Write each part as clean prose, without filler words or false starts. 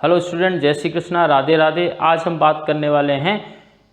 Hello student, जय श्री कृष्णा, राधे राधे। आज हम बात करने वाले हैं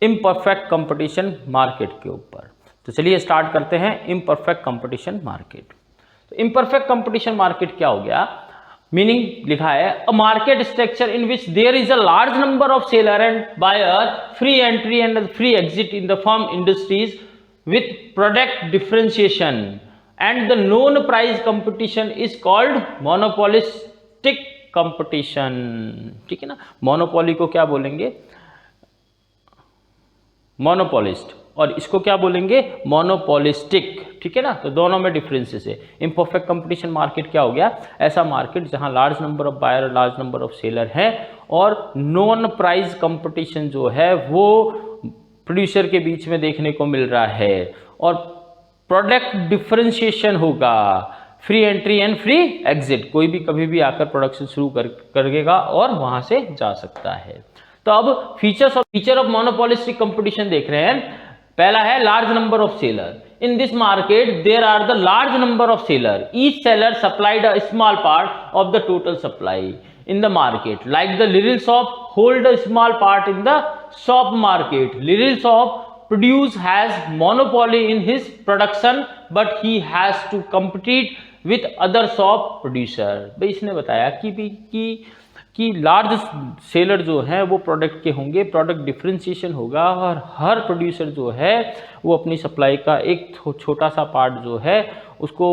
इम्परफेक्ट कंपटीशन मार्केट के ऊपर। तो चलिए स्टार्ट करते हैं इम्परफेक्ट कंपटीशन मार्केट। तो इम्परफेक्ट कंपटीशन मार्केट क्या हो गया? मीनिंग लिखा है a market structure in which there is a large number of seller and buyer, free entry and free exit in the firm industries with product differentiation and the known price competition is called monopolistic competition। ठीक है ना, monopoly को क्या बोलेंगे? Monopolist. और इसको क्या बोलेंगे? मोनोपोलिस्टिक। ठीक है ना, तो दोनों में डिफरेंसेस है। इम्परफेक्ट कंपटीशन मार्केट क्या हो गया? ऐसा मार्केट जहां लार्ज नंबर ऑफ बायर और लार्ज नंबर ऑफ सेलर है और नॉन प्राइस कंपटीशन जो है वो प्रोड्यूसर के बीच में देखने को मिल रहा है और प्रोडक्ट डिफरेंशिएशन होगा, free entry and free exit. कोई भी कभी भी आकर प्रोडक्शन शुरू करेगा और वहां से जा सकता है। तो अब फीचर ऑफ मोनोपोलिस्टिक कंपटीशन देख रहे हैं। पहला है large number of seller. In this market there are the large number of seller, each seller supplied a small part of the total supply in the market, like the little shop hold a small part in the shop market. Little shop produce has monopoly in his production but he has to compete with other shop producer। भाई इसने बताया कि large seller जो है वो product के होंगे, product differentiation होगा और हर प्रोड्यूसर जो है वो अपनी सप्लाई का एक छोटा सा पार्ट जो है उसको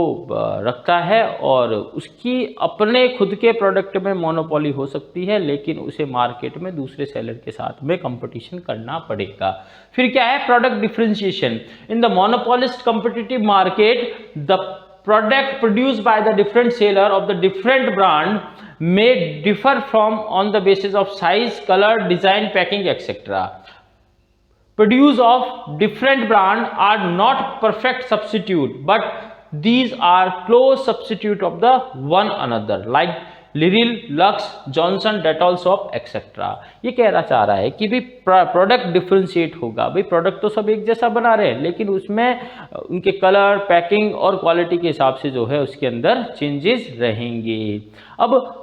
रखता है और उसकी अपने खुद के प्रोडक्ट में मोनोपोली हो सकती है, लेकिन उसे मार्केट में दूसरे सेलर के साथ में कंपटीशन करना पड़ेगा। फिर क्या है? Product differentiation. In the monopolist competitive market the product produced by the different seller of the different brand may differ from on the basis of size, color, design, packing, etc. Produce of different brand are not perfect substitute, but these are close substitute of the one another, like Liril, lux, Johnson, Dettol shop etcetera. ये कहना चाह रहा है कि भाई product differentiate होगा। भाई product तो सब एक जैसा बना रहे हैं, लेकिन उसमें उनके कलर, पैकिंग और क्वालिटी के हिसाब से जो है उसके अंदर चेंजेस रहेंगे। अब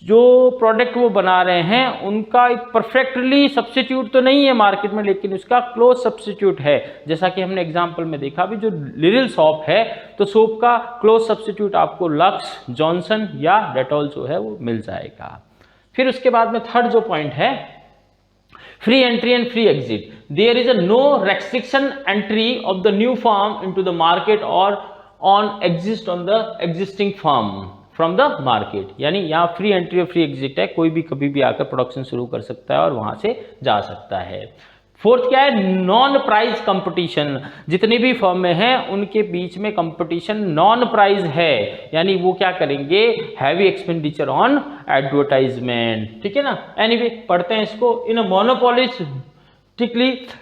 जो प्रोडक्ट वो बना रहे हैं उनका एक परफेक्टली सब्स्टिट्यूट तो नहीं है मार्केट में, लेकिन उसका क्लोज सब्स्टिट्यूट है। जैसा कि हमने एग्जांपल में देखा भी, जो लिरिल सोप है तो सोप का क्लोज सब्स्टिट्यूट आपको लक्स, जॉनसन या डेटॉल जो है वो मिल जाएगा। फिर उसके बाद में थर्ड जो पॉइंट है, free entry and free exit. There is a no restriction entry of the new firm into the market और on exist on the existing firm from the market. यानी यहाँ फ्री एंट्री और free exit है, कोई भी कभी भी आकर प्रोडक्शन शुरू कर सकता है और वहां से जा सकता है। फोर्थ क्या है? Non price competition. जितनी भी फर्म हैं उनके बीच में कंपटीशन नॉन प्राइस है, यानी वो क्या करेंगे? Heavy expenditure on advertisement. ठीक है ना। एनीवे पढ़ते हैं इसको। इन अ monopolistically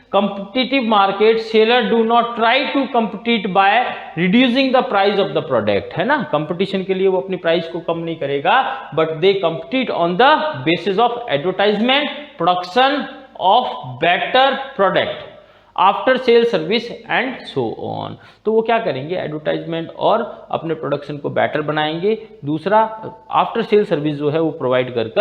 competitive market, seller do not try to compete by reducing the price of the product। है ना, कंपटीशन के लिए वो अपनी प्राइस को कम नहीं करेगा, but they compete on the basis of advertisement, production of better product, after sale service and so on. तो वो क्या करेंगे? एडवर्टाइजमेंट और अपने प्रोडक्शन को बेटर बनाएंगे। दूसरा, आफ्टर सेल सर्विस जो है वो प्रोवाइड कर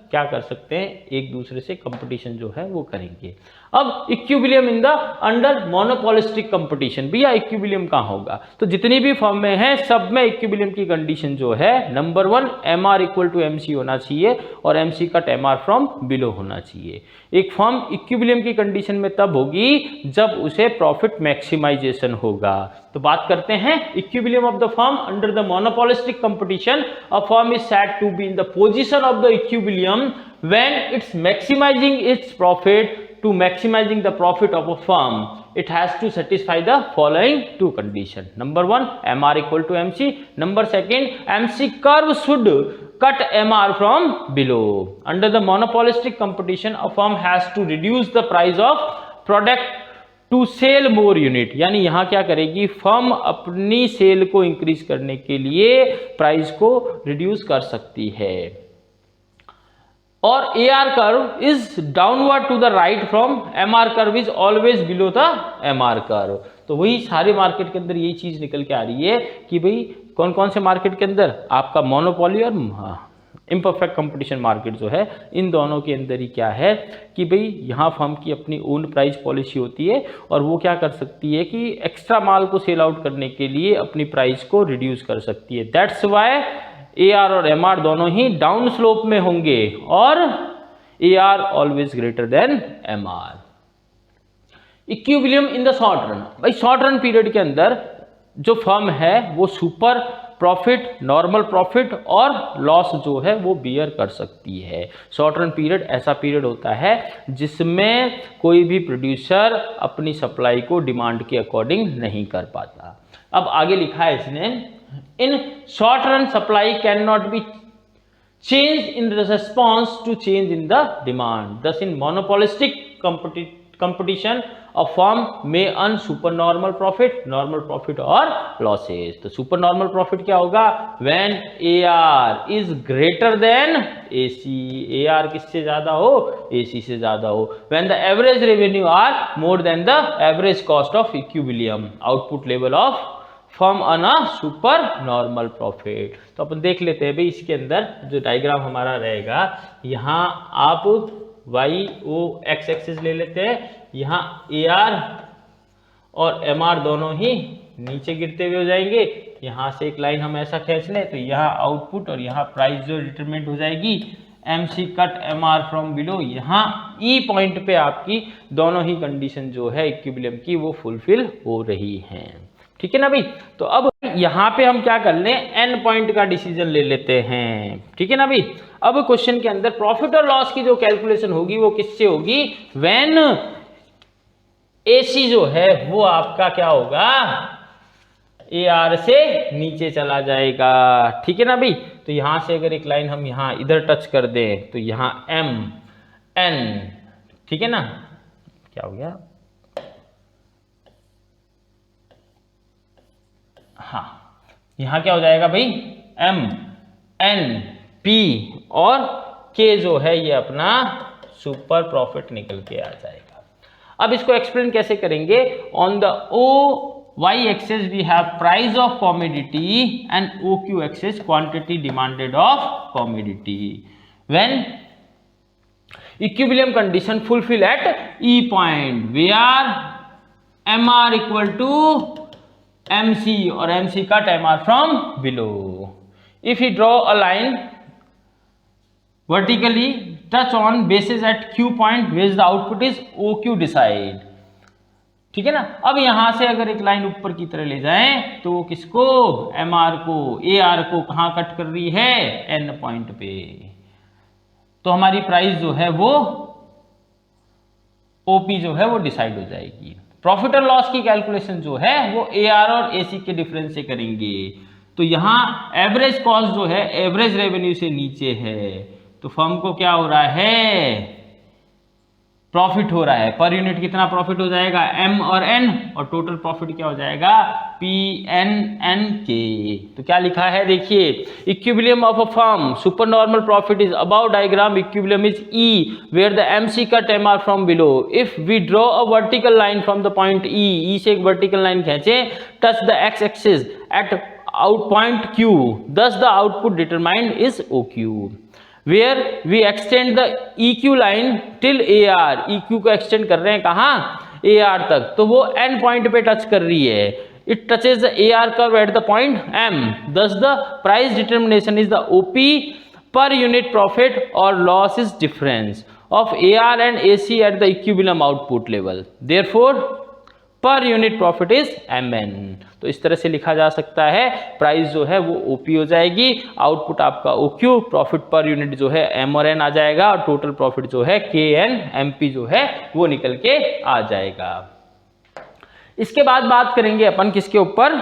क्या कर सकते हैं? एक दूसरे से कंपटीशन जो है वो करेंगे। अब equilibrium in the under monopolistic competition. भैया इक्विलिब्रियम कहाँ होगा? तो जितनी भी फर्में हैं सब में इक्विलिब्रियम की कंडीशन जो है, number 1 MR equal to MC होना चाहिए और MC cut MR from below होना चाहिए। एक फर्म इक्विलिब्रियम की कंडीशन में तब होगी जब उसे प्रॉफिट मैक्सिमाइजेशन होगा। तो बात करते हैं equilibrium of the firm under the monopolistic competition. A firm is said to be in the position of the equilibrium when its maximizing its profit to maximizing the profit of a firm. It has to satisfy the following two conditions. Number 1 MR equal to MC. Number 2 MC curve should cut MR from below. Under the monopolistic competition a firm has to reduce the price of product to sell more unit। यानी यहाँ क्या करेगी? Firm अपनी cell को increase करने के लिए price को रिड्यूस कर सकती है। और AR curve is downward to the right from MR curve is always below the MR curve. तो वही सारे मार्केट के अंदर यही चीज निकल के आ रही है कि भाई कौन कौन से मार्केट के अंदर आपका मोनोपोली और इम्परफेक्ट कंपटीशन मार्केट जो है इन दोनों के अंदर ही क्या है कि भाई यहाँ फर्म की अपनी ओन प्राइस पॉलिसी होती है और वो क्या कर सकती है कि एक्स्ट्रा माल को सेल आउट करने के लिए अपनी प्राइस को रिड्यूस कर सकती है। दैट्स वाई AR और MR दोनों ही डाउन स्लोप में होंगे और AR always greater than MR। Equilibrium in the short run, भाई शॉर्ट रन पीरियड के अंदर जो फर्म है वो सुपर प्रॉफिट, नॉर्मल प्रॉफिट और लॉस जो है वो बियर कर सकती है। शॉर्ट रन पीरियड ऐसा पीरियड होता है जिसमें कोई भी प्रोड्यूसर अपनी सप्लाई को डिमांड के अकॉर्डिंग नहीं कर पाता। अब आगे लिखा है इसने, in short run supply can not be change in response to change in the demand, thus in monopolistic competition a firm may earn super normal profit, normal profit और losses। तो super normal profit क्या होगा? when AR is greater than AC, AR किससे ज्यादा हो? AC से ज्यादा हो। when the average revenue are more than the average cost of equilibrium, output level of firm on a super normal profit। तो अपन देख लेते हैं भाई इसके अंदर जो डायग्राम हमारा रहेगा, यहाँ आप YO एक्सिस ले लेते हैं, यहाँ AR और MR दोनों ही नीचे गिरते हुए हो जाएंगे। यहाँ से एक लाइन हम ऐसा खींच लें तो यहाँ आउटपुट और यहाँ प्राइस जो डिटरमिनेट हो जाएगी MC cut MR from below, यहाँ E पॉइंट पे आपकी दोनों ही कंडीशन जो है इक्विलिब्रियम की वो फुलफिल हो रही हैं। ठीक है ना भाई। तो अब यहाँ पे हम क्या कर लें, N पॉइंट का डिसीजन ले लेते हैं। ठीक है ना भाई। अब क्वेश्चन के अंदर प्रॉफिट और लॉस की जो कैलकुलेशन होगी वो किससे होगी? व्हेन AC जो है वो आपका क्या होगा? AR से नीचे चला जाएगा। ठीक है ना भाई। तो यहां से अगर एक लाइन हम यहां इधर टच कर दें तो यहां MN, ठीक है ना, क्या हो गया? हाँ, यहां क्या हो जाएगा भाई? MNP और K जो है ये अपना सुपर प्रॉफिट निकल के आ जाएगा। अब इसको एक्सप्लेन कैसे करेंगे? On the OY axis we have price of commodity and OQ axis quantity demanded of commodity. When equilibrium condition fulfil at E point where MR equal to MC और MC cut MR from below. If we draw a line vertically touch on basis at Q point where the output is OQ decide। ठीक है ना। अब यहां से अगर एक line ऊपर की तरह ले जाएं तो किसको? MR को, AR को कहां कट कर रही है? N पॉइंट पे। तो हमारी प्राइस जो है वो OP जो है वो डिसाइड हो जाएगी। प्रॉफिट और लॉस की कैलकुलेशन जो है वो AR और AC के डिफरेंस से करेंगे। तो यहां एवरेज कॉस्ट जो है एवरेज रेवेन्यू से नीचे है, तो फर्म को क्या हो रहा है? प्रॉफिट हो रहा है। पर यूनिट कितना प्रॉफिट हो जाएगा? M और N, और टोटल प्रॉफिट क्या हो जाएगा? PNNK। तो क्या लिखा है देखिए, equilibrium of a firm super normal profit is about diagram equilibrium is E where the MC cut MR from below. If we draw a vertical line from the point E से एक vertical line खींचे, touch the X axis at out point Q, thus the output determined is OQ। Where we extend the EQ line till AR, EQ को extend कर रहे हैं कहाँ? AR तक, तो वो N पॉइंट पे टच कर रही है। It touches the AR curve at the point M, thus the price determination is the OP per unit profit or loss is difference of AR and AC at the equilibrium output level, therefore per unit profit is MN। तो इस तरह से लिखा जा सकता है, price जो है वो OP हो जाएगी, आउटपुट आपका OQ, प्रॉफिट पर यूनिट जो है M और N आ जाएगा, और टोटल प्रॉफिट जो है KN MP जो है वो निकल के आ जाएगा। इसके बाद बात करेंगे अपन किसके ऊपर?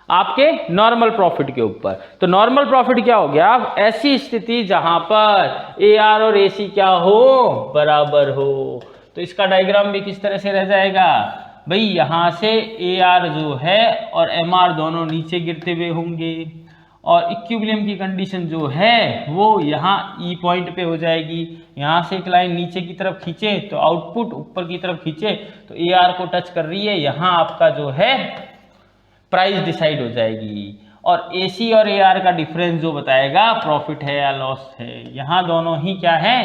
आपके नॉर्मल प्रॉफिट के ऊपर। तो नॉर्मल प्रॉफिट क्या हो गया? ऐसी स्थिति जहां पर AR और AC क्या हो? बराबर हो। तो इसका डायग्राम भी किस तरह से रह जाएगा भाई? यहां से AR जो है और MR दोनों नीचे गिरते हुए होंगे, और इक्विलिब्रियम की कंडीशन जो है वो यहाँ E पॉइंट पे हो जाएगी। यहाँ से एक लाइन नीचे की तरफ खींचे तो आउटपुट ऊपर की तरफ खींचे तो AR को टच कर रही है, यहाँ आपका जो है प्राइस डिसाइड हो जाएगी। और AC और AR का डिफरेंस जो बताएगा प्रॉफिट है या लॉस है। यहाँ दोनों ही क्या है,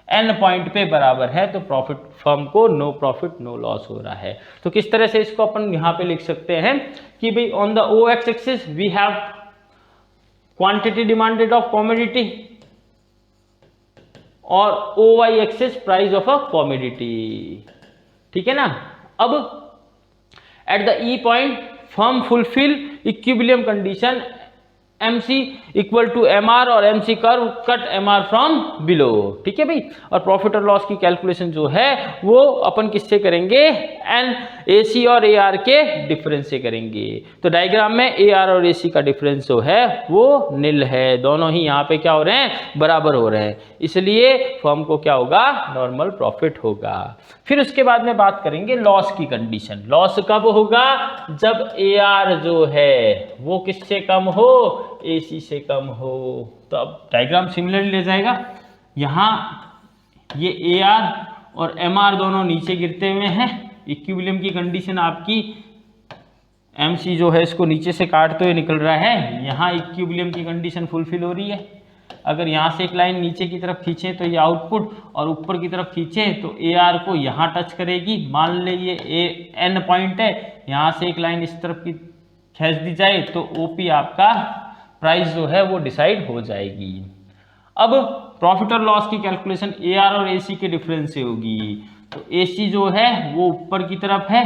N पॉइंट पे बराबर है, तो प्रॉफिट फर्म को नो प्रॉफिट नो लॉस हो रहा है। तो किस तरह से इसको अपन यहाँ पे लिख सकते हैं कि भाई on the OX axis we have quantity demanded of commodity और OY axis price of a commodity, ठीक है ना। अब at the E point firm fulfil equilibrium condition MC equal to MR और MC curve cut MR from below, ठीक है भाई। और प्रॉफिट और लॉस की कैलकुलेशन जो है वो अपन किससे करेंगे, AC और AR के डिफरेंस से करेंगे। तो डायग्राम में AR और AC का डिफरेंस जो है वो निल है, दोनों ही यहाँ पे क्या हो रहे हैं, बराबर हो रहे हैं, इसलिए फर्म को क्या होगा, नॉर्मल प्रॉफिट होगा। फिर उसके बाद में बात करेंगे लॉस की कंडीशन। लॉस कब होगा, जब AR जो है वो किससे कम हो, AC से कम हो। तो अब डायग्राम सिमिलरली ले जाएगा, यहाँ ये AR और MR दोनों नीचे गिरते हुए हैं, इक्विलिब्रियम की कंडीशन आपकी MC जो है इसको नीचे से काटते हुए निकल रहा है, यहाँ इक्विलिब्रियम की कंडीशन फुलफिल हो रही है। अगर यहाँ से एक लाइन नीचे की तरफ खींचे तो ये आउटपुट, और ऊपर की तरफ खींचे तो AR को यहाँ टच करेगी। मान ले ये N पॉइंट है, यहाँ से एक लाइन इस तरफ की खींच दी जाए तो OP आपका प्राइस जो है वो डिसाइड हो जाएगी। अब प्रॉफिट और लॉस की कैलकुलेशन AR और AC के डिफरेंस से होगी। तो AC जो है वो ऊपर की तरफ है,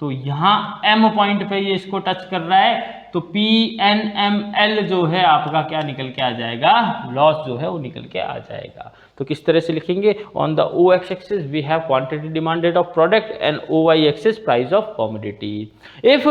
तो यहाँ M पॉइंट पे ये इसको टच कर रहा है, तो PNML जो है आपका क्या निकल के आ जाएगा, लॉस जो है वो निकल के आ जाएगा। तो किस तरह से लिखेंगे, on the OX axis we have quantity demanded of product and OY axis price of commodity. If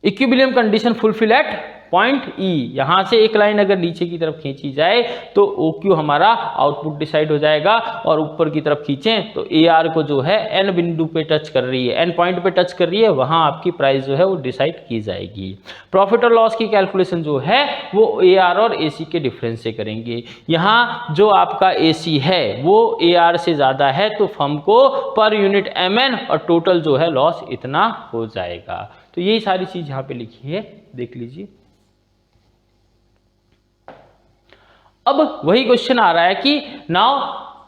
equilibrium condition fulfil at point E, यहां से एक लाइन अगर नीचे की तरफ खींची जाए तो OQ हमारा आउटपुट डिसाइड हो जाएगा, और ऊपर की तरफ खींचें तो AR को जो है N बिंदु पे टच कर रही है, N पॉइंट पे टच कर रही है, वहां आपकी प्राइस जो है वो डिसाइड की जाएगी। प्रॉफिट और लॉस की कैलकुलेशन जो है वो AR और AC के डिफरेंस से करेंगे। यहाँ जो आपका AC है वो AR से ज़्यादा है, तो फर्म को पर यूनिट MN और टोटल जो है लॉस इतना हो जाएगा। तो यही सारी चीज़ यहाँ पे लिखी है, देख लीजिए। अब वही क्वेश्चन आ रहा है कि now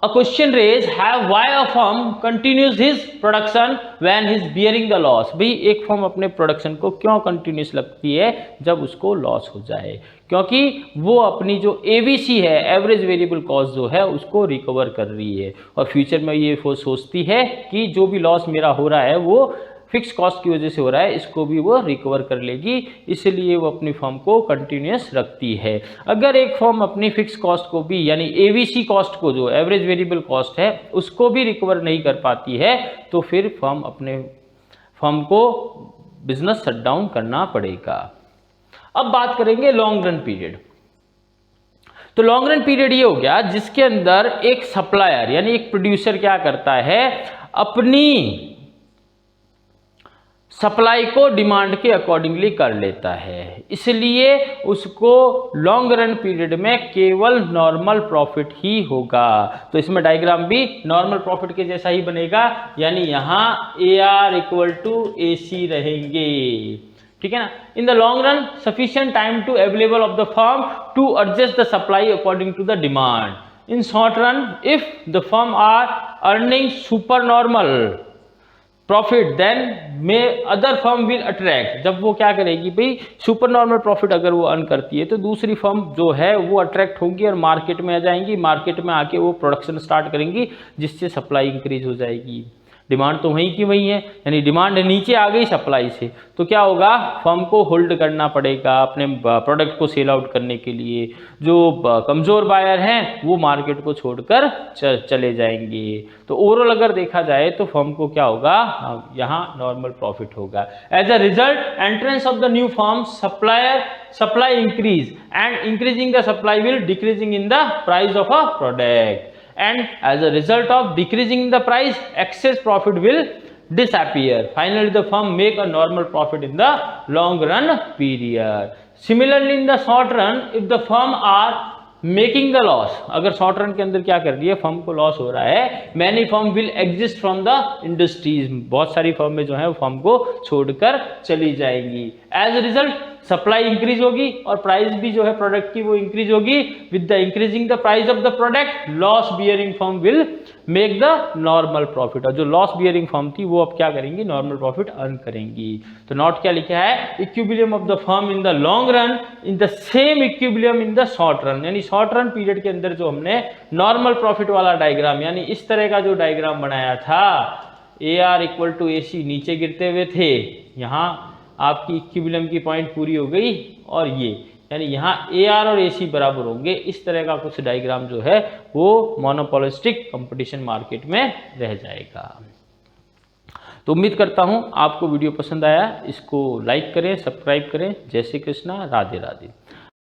a question raise have why a firm continues his production when he is bearing the loss. भाई एक फर्म अपने प्रोडक्शन को क्यों कंटिन्यूस लगती है जब उसको लॉस हो जाए, क्योंकि वो अपनी जो एवीसी है, एवरेज वेरिएबल कॉस्ट जो है उसको रिकवर कर रही है, और फ्यूचर में ये सोचती है कि जो भी लॉस मेरा हो रहा है वो फिक्स कॉस्ट की वजह से हो रहा है, इसको भी वो रिकवर कर लेगी, इसलिए वो अपनी फर्म को कंटिन्यूस रखती है। अगर एक फर्म अपनी फिक्स कॉस्ट को भी, यानी एवीसी कॉस्ट को, जो एवरेज वेरिएबल कॉस्ट है, उसको भी रिकवर नहीं कर पाती है, तो फिर फर्म को बिजनेस शट डाउन करना पड़ेगा। अब बात करेंगे लॉन्ग रन पीरियड। तो लॉन्ग रन पीरियड ये हो गया जिसके अंदर एक सप्लायर यानी एक प्रोड्यूसर क्या करता है, अपनी सप्लाई को डिमांड के अकॉर्डिंगली कर लेता है, इसलिए उसको लॉन्ग रन पीरियड में केवल नॉर्मल प्रॉफिट ही होगा। तो इसमें डायग्राम भी नॉर्मल प्रॉफिट के जैसा ही बनेगा, यानी यहाँ AR इक्वल टू AC रहेंगे, ठीक है ना। In the long run sufficient time to available of the firm to adjust the supply according to the demand. In short run if the firm are earning super normal profit then may other firm will attract. जब वो क्या करेगी भाई, super normal profit अगर वो earn करती है तो दूसरी फर्म जो है वो अट्रैक्ट होंगी और मार्केट में आ जाएंगी, मार्केट में आके वो प्रोडक्शन स्टार्ट करेंगी, जिससे सप्लाई इंक्रीज हो जाएगी। डिमांड तो वहीं की वहीं है, यानी डिमांड नीचे आ गई सप्लाई से, तो क्या होगा, फर्म को होल्ड करना पड़ेगा अपने प्रोडक्ट को सेल आउट करने के लिए। जो कमज़ोर बायर हैं वो मार्केट को छोड़कर चले जाएंगे। तो ओवरऑल अगर देखा जाए तो फर्म को क्या होगा, यहाँ नॉर्मल प्रॉफिट होगा। As a result entrance of the new firm supply increase and increasing the supply will decreasing in the price of a product, and as a result of decreasing the price excess profit will disappear. Finally the firm make a normal profit in the long run period. Similarly in the short run, if the firm are making the loss, अगर short run के अंदर क्या कर रही है, firm को loss हो रहा है, many firm will exist from the industries, बहुत सारी फर्में जो है वो फर्म को छोड़कर चली जाएंगी। As a result supply increase होगी और प्राइस भी जो है प्रोडक्ट की वो इंक्रीज होगी। With the increasing the price of the product loss bearing firm will make the normal profit, और जो लॉस बियरिंग फर्म थी वो अब क्या करेंगी, नॉर्मल प्रॉफिट अर्न करेंगी। तो नोट क्या लिखा है, equilibrium of the firm in the long run in the same equilibrium in the short run, यानी शॉर्ट रन पीरियड के अंदर जो हमने नॉर्मल प्रॉफिट वाला डायग्राम यानी इस तरह का जो डायग्राम बनाया था, AR इक्वल टू AC नीचे गिरते हुए थे, यहाँ आपकी इक्विलिब्रियम की पॉइंट पूरी हो गई और ये यानी यहाँ AR और AC बराबर होंगे, इस तरह का कुछ डायग्राम जो है वो मोनोपोलिस्टिक कंपटीशन मार्केट में रह जाएगा। तो उम्मीद करता हूँ आपको वीडियो पसंद आया, इसको लाइक करें, सब्सक्राइब करें। जय श्री कृष्णा, राधे राधे।